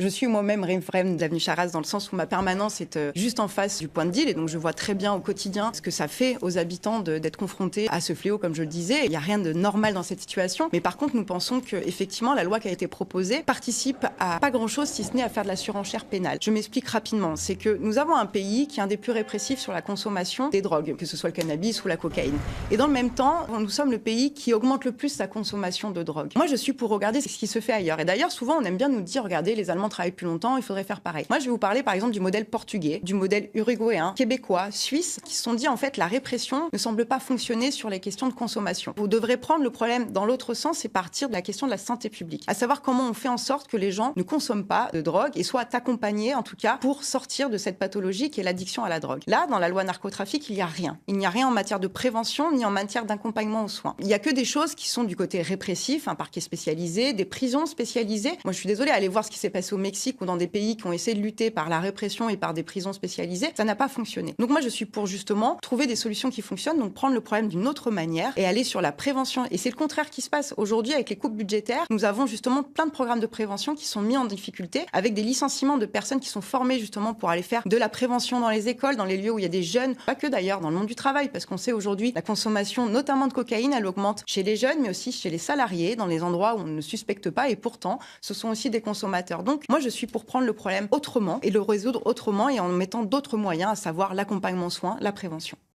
Je suis moi-même riveraine d'avenue Charras dans le sens où ma permanence est juste en face du point de deal et donc je vois très bien au quotidien ce que ça fait aux habitants d'être confrontés à ce fléau, comme je le disais. Il n'y a rien de normal dans cette situation, mais par contre nous pensons que effectivement la loi qui a été proposée participe à pas grand-chose si ce n'est à faire de la surenchère pénale. Je m'explique rapidement, c'est que nous avons un pays qui est un des plus répressifs sur la consommation des drogues, que ce soit le cannabis ou la cocaïne. Et dans le même temps, nous sommes le pays qui augmente le plus sa consommation de drogue. Moi je suis pour regarder ce qui se fait ailleurs. Et d'ailleurs souvent on aime bien nous dire, regardez, les Allemands travaillent plus longtemps, il faudrait faire pareil. Moi je vais vous parler par exemple du modèle portugais, du modèle uruguayen, québécois, suisse, qui se sont dit en fait la répression ne semble pas fonctionner sur les questions de consommation. Vous devrez prendre le problème dans l'autre sens et partir de la question de la santé publique. À savoir comment on fait en sorte que les gens ne consomment pas de drogue et soient accompagnés en tout cas pour sortir de cette pathologie qui est l'addiction à la drogue. Là, dans la loi narcotrafic, il n'y a rien. Il n'y a rien en matière de prévention ni en matière d'accompagnement aux soins. Il n'y a que des choses qui sont du côté répressif, un parquet spécialisé, des prisons spécialisées. Moi, je suis désolée, allez voir ce qui s'est passé au Mexique ou dans des pays qui ont essayé de lutter par la répression et par des prisons spécialisées. Ça n'a pas fonctionné. Donc moi, je suis pour justement trouver des solutions qui fonctionnent, donc prendre le problème d'une autre manière et aller sur la prévention. Et c'est le contraire qui se passe aujourd'hui avec les coupes budgétaires. Nous avons justement plein de programmes de prévention qui sont mis en difficulté avec des licenciements de personnes qui sont formées justement pour aller faire de la prévention dans les écoles, dans les lieux où il y a des jeunes, pas que d'ailleurs dans le monde du travail, parce qu'on sait aujourd'hui la consommation notamment de cocaïne, elle augmente chez les jeunes, mais aussi chez les salariés, dans les endroits où on ne suspecte pas, et pourtant, ce sont aussi des consommateurs. Donc, moi, je suis pour prendre le problème autrement et le résoudre autrement et en mettant d'autres moyens, à savoir l'accompagnement aux soins, la prévention.